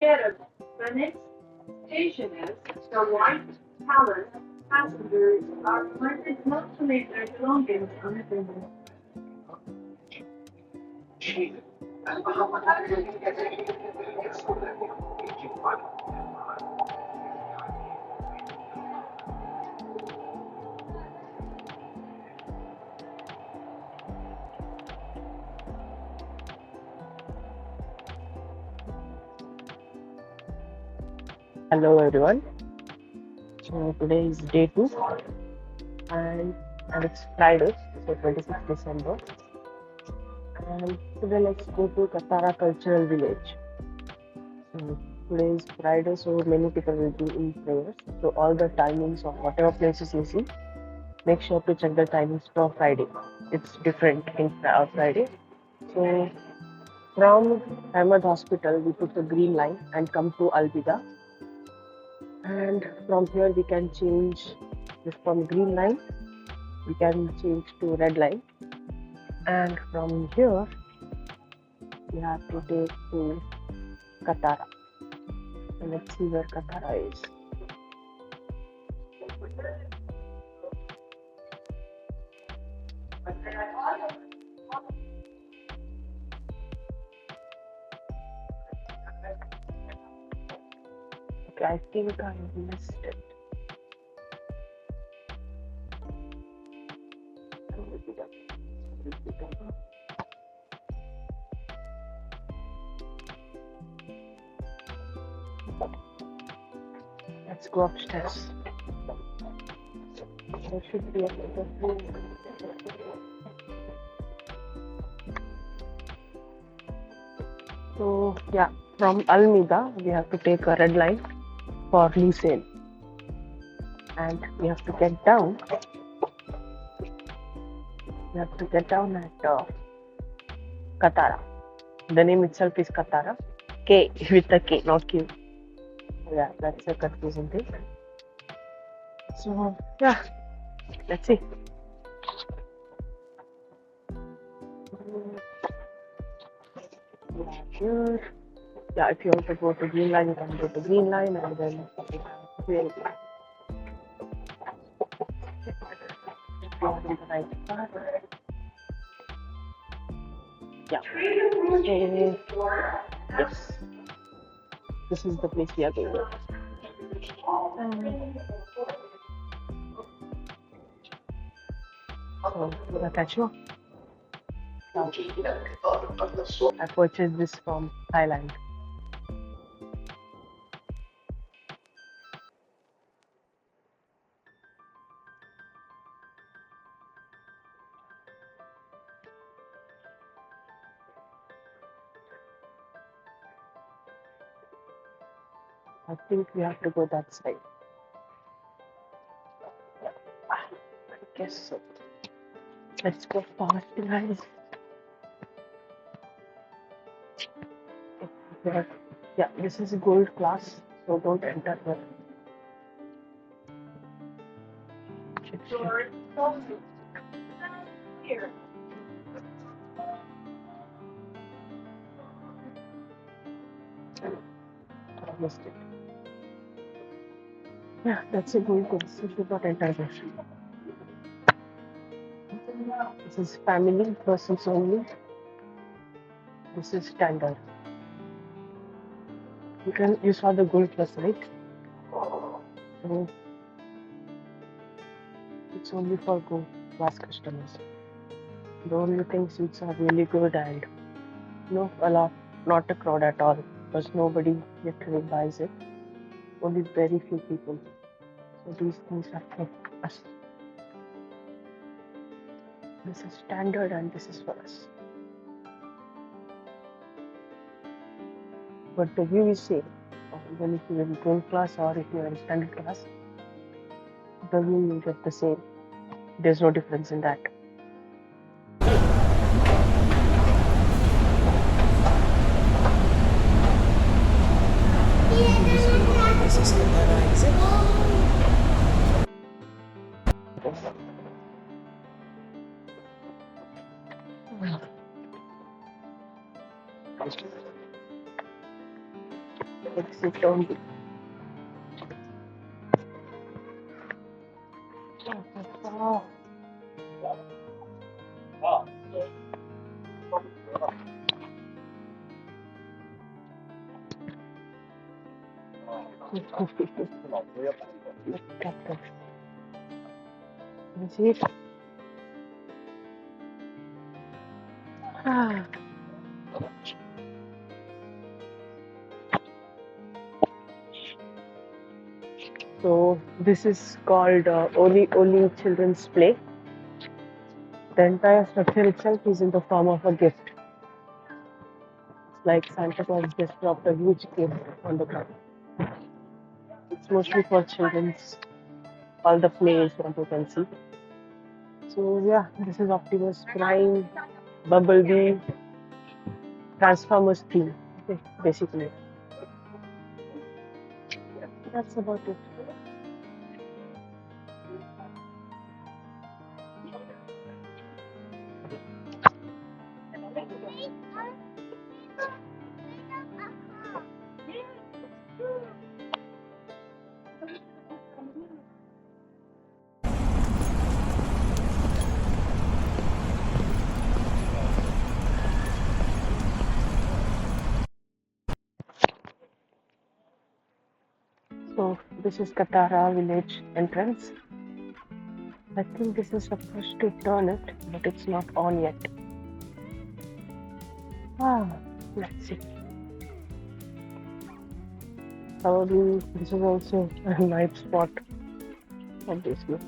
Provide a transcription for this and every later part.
The next station is the White Palace. Passengers are reminded not to leave their belongings unattended. Hello everyone. So today is day two and it's Friday, so 26th December. And today let's go to Katara Cultural Village. So today is Friday, so many people will be in prayers. So all the timings of whatever places you see, make sure to check the timings for Friday. It's different in Friday. So from Ahmed Hospital, we took the green line and come to Albida. And from here we can change this from green line, we can change to red line. And from here we have to take to Katara. So let's see where Katara is. Okay, I think I missed it. Let's go upstairs. There should be a So yeah, from Almida we have to take a red line for Lucerne, and we have to get down. We have to get down at Katara. The name itself is Katara. K with a K, not Q. Yeah, that's a confusing thing. So yeah, let's see. Here. Yeah, if you want to go to green line, you can go to green line, and then green line. If you are in the right part. Yeah. Yes. This is the place we are going. So that's you. I purchased this from Thailand. I think we have to go that side. I guess so. Let's go fast, guys. Yeah, this is a gold class, so don't enter here. Here. I missed it. Yeah, that's a gold class. You should not enter there. This is family persons only. This is standard. You saw the gold class, right? So it's only for gold class customers. The only thing seats are really good and not a crowd at all, because nobody literally buys it. Only very few people. So these things are for us. This is standard and this is for us. But the view is same. Even if you're in gold class or if you're in standard class, the view you get the same. There's no difference in that. This is Katara exit. exit only. Look at this. You see it? Ah. So this is called Oli Oli Children's Play. The entire structure itself is in the form of a gift. It's like Santa Claus just dropped a huge gift on the ground. It's mostly for children's, all the plays that you can see. So yeah, this is Optimus Prime, Bumblebee, Transformers theme, basically. That's about it. So this is Katara Village entrance. I think this is supposed to turn it, but it's not on yet. Let's see. Probably this is also a night spot, obviously.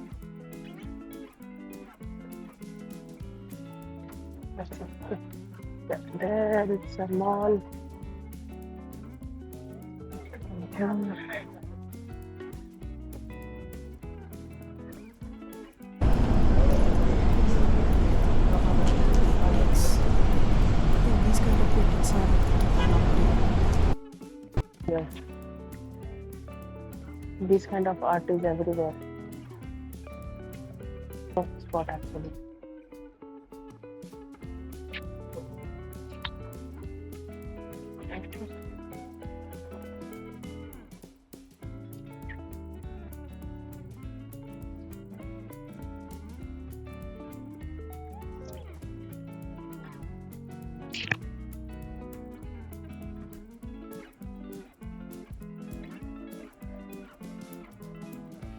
That's it. There it's a mall. And here. Yes. This kind of art is everywhere. Spot actually.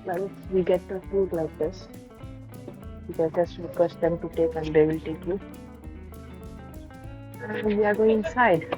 Once we get a food like this, you can just request them to take and they will take you. And we are going inside.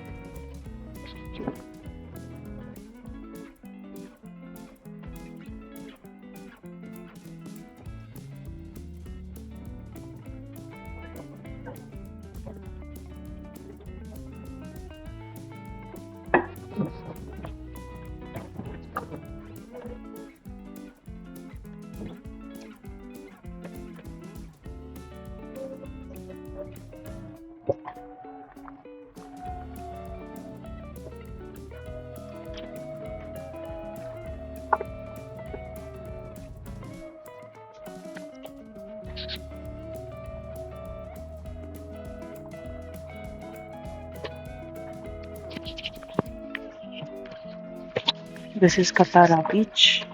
This is Katara Beach.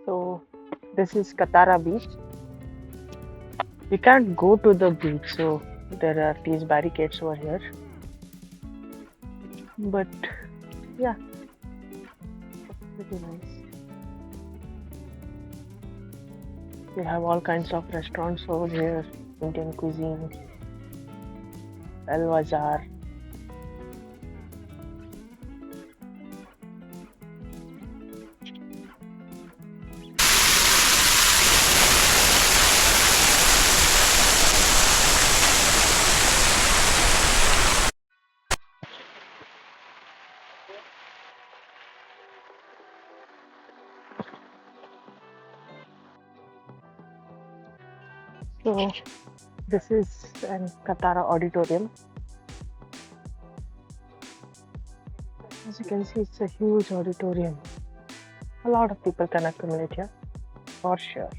So this is Katara Beach. We can't go to the beach, so there are these barricades over here. But yeah, pretty nice. We have all kinds of restaurants over here, Indian cuisine, El Bazaar. So this is an Katara Auditorium. As you can see, it's a huge auditorium. A lot of people can accumulate here, for sure.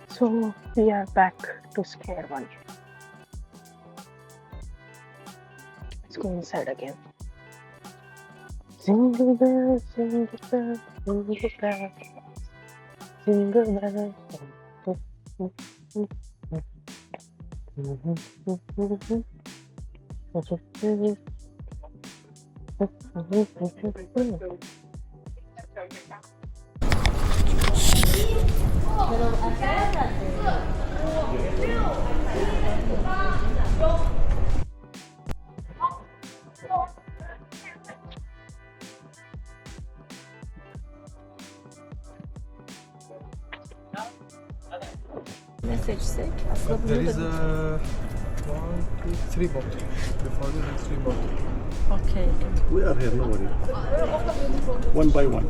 So we are back to square one. Let's go inside again. Jingle bells, jingle bells, jingle bells, jingle bells. Ne seçsek? Aslında There bunu is da... a 1, 2, 3 boat. Before you there's 3 boat. Okay. We are here, no worry. One by one.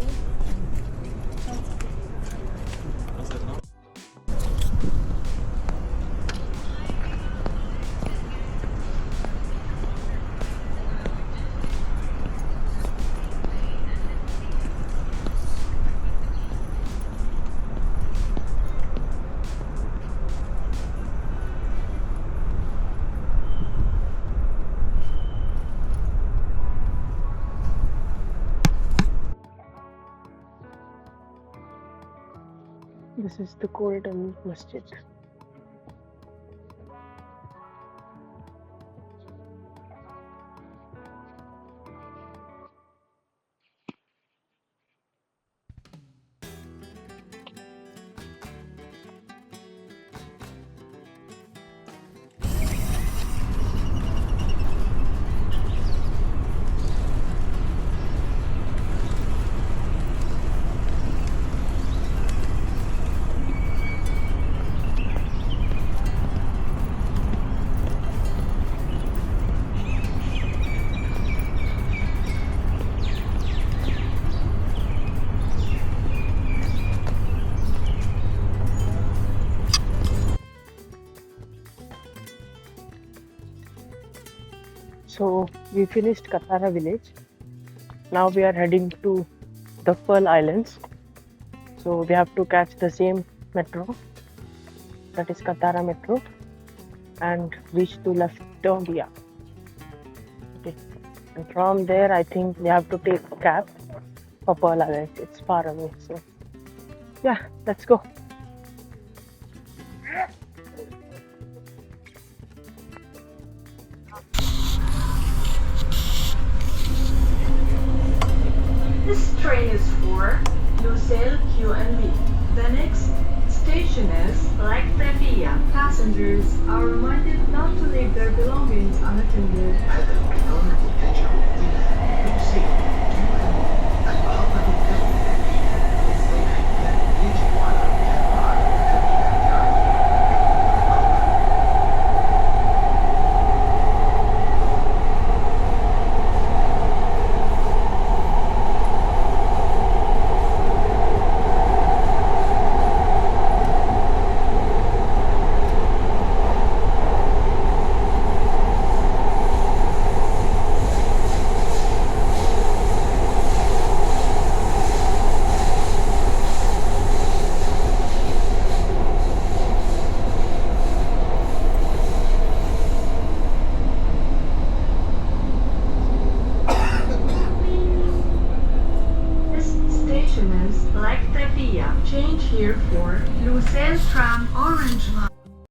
This is the Golden Masjid. So we finished Katara village. Now we are heading to the Pearl Islands. So we have to catch the same metro, that is Katara metro, and reach to Leftovia. Okay. And from there, I think we have to take a cab for Pearl Islands. It's far away. So yeah, let's go. This train is for Lucille QNB. The next station is Lake. Passengers are reminded not to leave their belongings unattended. here for Lusail Tram